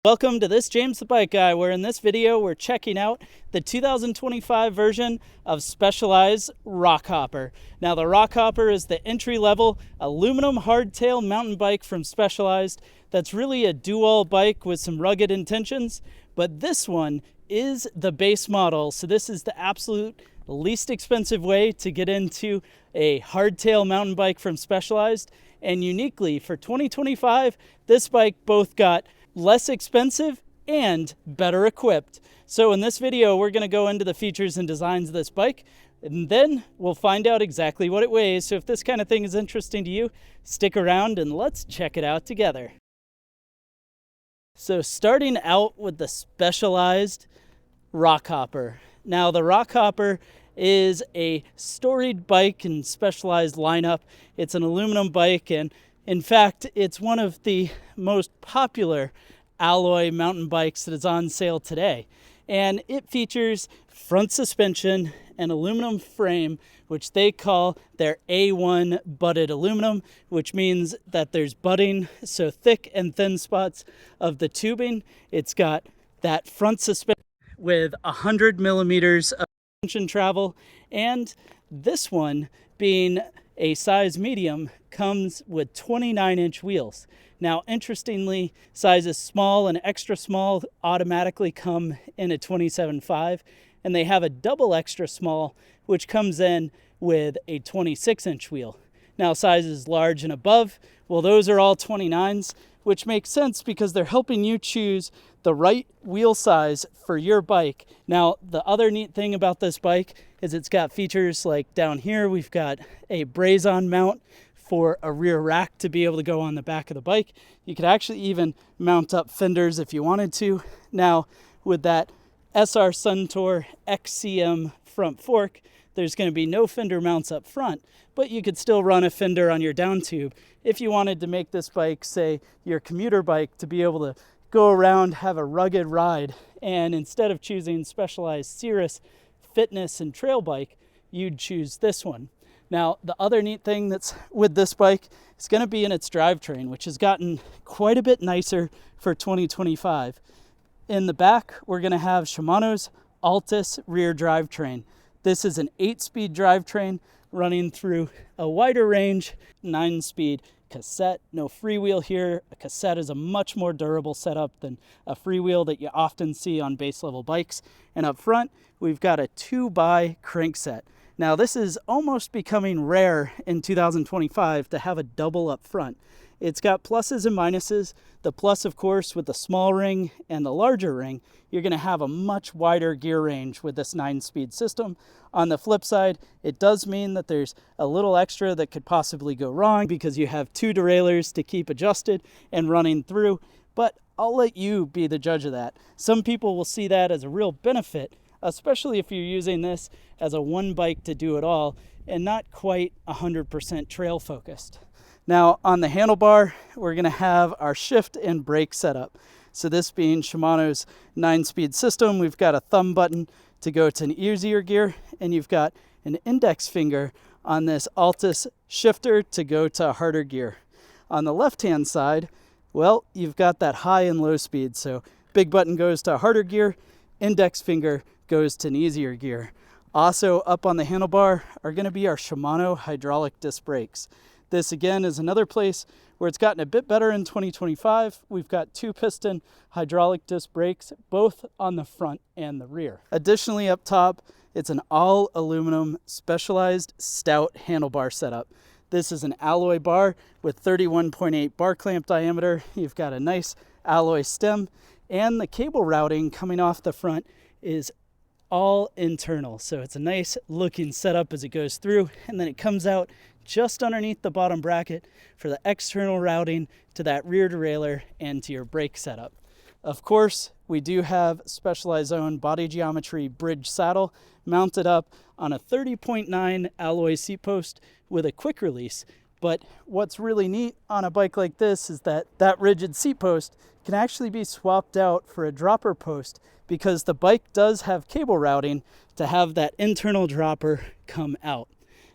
Welcome to this James the Bike Guy, where in this video we're checking out the 2025 version of Specialized Rockhopper. Now the Rockhopper is the entry-level aluminum hardtail mountain bike from Specialized that's really a do-all bike with some rugged intentions, but this one is the base model, so this is the absolute least expensive way to get into a hardtail mountain bike from Specialized. And uniquely for 2025, this bike both got less expensive and better equipped. So in this video, we're going to go into the features and designs of this bike, and then we'll find out exactly what it weighs. So if this kind of thing is interesting to you, stick around and let's check it out together. So starting out with the Specialized Rockhopper. Now the Rockhopper is a storied bike and Specialized lineup. It's an aluminum bike, and in fact, it's one of the most popular alloy mountain bikes that is on sale today. And it features front suspension and aluminum frame, which they call their A1 butted aluminum, which means that there's butting, so thick and thin spots of the tubing. It's got that front suspension with 100 millimeters of suspension travel, and this one being a size medium comes with 29-inch wheels. Now, interestingly, sizes small and extra small automatically come in a 27.5, and they have a double extra small, which comes in with a 26-inch wheel. Now, sizes large and above, well, those are all 29s, which makes sense because they're helping you choose the right wheel size for your bike. Now, the other neat thing about this bike is it's got features like down here, we've got a braze-on mount for a rear rack to be able to go on the back of the bike. You could actually even mount up fenders if you wanted to. Now, with that SR Suntour XCM front fork, there's going to be no fender mounts up front, but you could still run a fender on your down tube if you wanted to make this bike, say, your commuter bike to be able to go around, have a rugged ride, and instead of choosing Specialized Cirrus fitness and trail bike, you'd choose this one. Now, the other neat thing that's with this bike is going to be in its drivetrain, which has gotten quite a bit nicer for 2025. In the back, we're going to have Shimano's Altus rear drivetrain. This is an 8-speed drivetrain running through a wider range, 9-speed cassette. No freewheel here. A cassette is a much more durable setup than a freewheel that you often see on base level bikes. And up front, we've got a 2x crankset. Now, this is almost becoming rare in 2025 to have a double up front. It's got pluses and minuses. The plus, of course, with the small ring and the larger ring, you're going to have a much wider gear range with this 9-speed system. On the flip side, it does mean that there's a little extra that could possibly go wrong because you have 2 derailleurs to keep adjusted and running through, but I'll let you be the judge of that. Some people will see that as a real benefit, especially if you're using this as a one bike to do it all and not quite 100% trail focused. Now, on the handlebar, we're going to have our shift and brake setup. So this being Shimano's 9-speed system, we've got a thumb button to go to an easier gear, and you've got an index finger on this Altus shifter to go to harder gear. On the left-hand side, well, you've got that high and low speed. So big button goes to harder gear, index finger goes to an easier gear. Also up on the handlebar are going to be our Shimano hydraulic disc brakes. This again is another place where it's gotten a bit better in 2025. We've got 2-piston hydraulic disc brakes, both on the front and the rear. Additionally, up top, it's an all aluminum Specialized stout handlebar setup. This is an alloy bar with 31.8 bar clamp diameter. You've got a nice alloy stem, and the cable routing coming off the front is all internal. So it's a nice looking setup as it goes through, and then it comes out just underneath the bottom bracket for the external routing to that rear derailleur and to your brake setup. Of course, we do have Specialized own body geometry bridge saddle mounted up on a 30.9 alloy seat post with a quick release. But what's really neat on a bike like this is that that rigid seat post can actually be swapped out for a dropper post because the bike does have cable routing to have that internal dropper come out.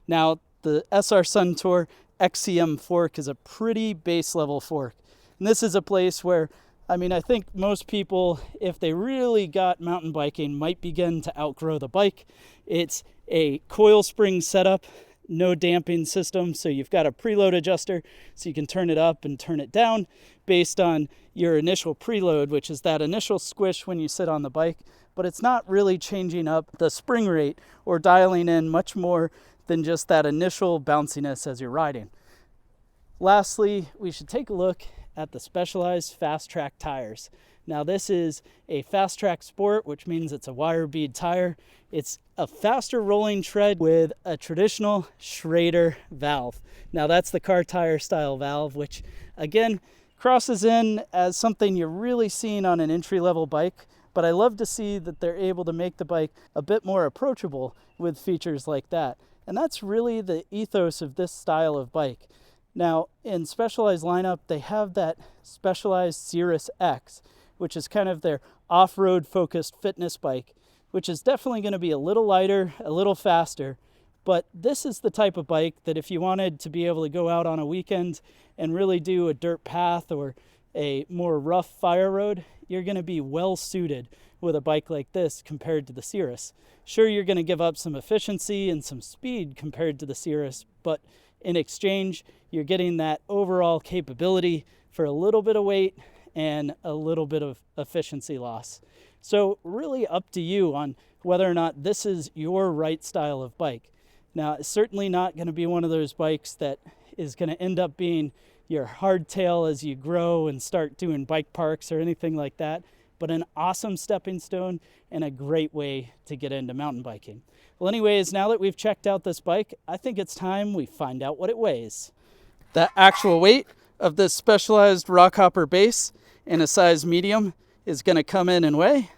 Now, the SR Suntour XCM fork is a pretty base level fork. And this is a place where I mean, I think most people, if they really got mountain biking, might begin to outgrow the bike. It's a coil spring setup, no damping system, so you've got a preload adjuster so you can turn it up and turn it down based on your initial preload, which is that initial squish when you sit on the bike, but it's not really changing up the spring rate or dialing in much more than just that initial bounciness as you're riding. Lastly, we should take a look at the Specialized Fast Track tires. Now this is a Fast Track Sport, which means it's a wire bead tire. It's a faster rolling tread with a traditional Schrader valve. Now that's the car tire style valve, which again crosses in as something you're really seeing on an entry-level bike, but I love to see that they're able to make the bike a bit more approachable with features like that. And that's really the ethos of this style of bike. Now, in Specialized lineup, they have that Specialized Cirrus X, which is kind of their off-road focused fitness bike, which is definitely going to be a little lighter, a little faster. But this is the type of bike that if you wanted to be able to go out on a weekend and really do a dirt path or a more rough fire road, you're going to be well suited with a bike like this compared to the Cirrus. Sure, you're going to give up some efficiency and some speed compared to the Cirrus, but in exchange, you're getting that overall capability for a little bit of weight and a little bit of efficiency loss. So really up to you on whether or not this is your right style of bike. Now, it's certainly not going to be one of those bikes that is going to end up being your hardtail as you grow and start doing bike parks or anything like that, but an awesome stepping stone and a great way to get into mountain biking. Well, anyways, now that we've checked out this bike, I think it's time we find out what it weighs. The actual weight of this Specialized Rockhopper base in a size medium is going to come in and weigh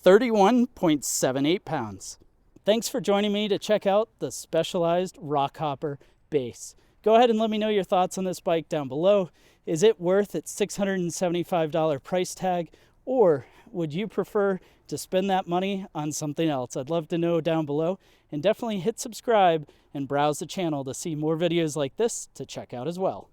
31.78 pounds. Thanks for joining me to check out the Specialized Rockhopper base. Go ahead and let me know your thoughts on this bike down below. Is it worth its $675 price tag, or would you prefer to spend that money on something else? I'd love to know down below, and definitely hit subscribe and browse the channel to see more videos like this to check out as well.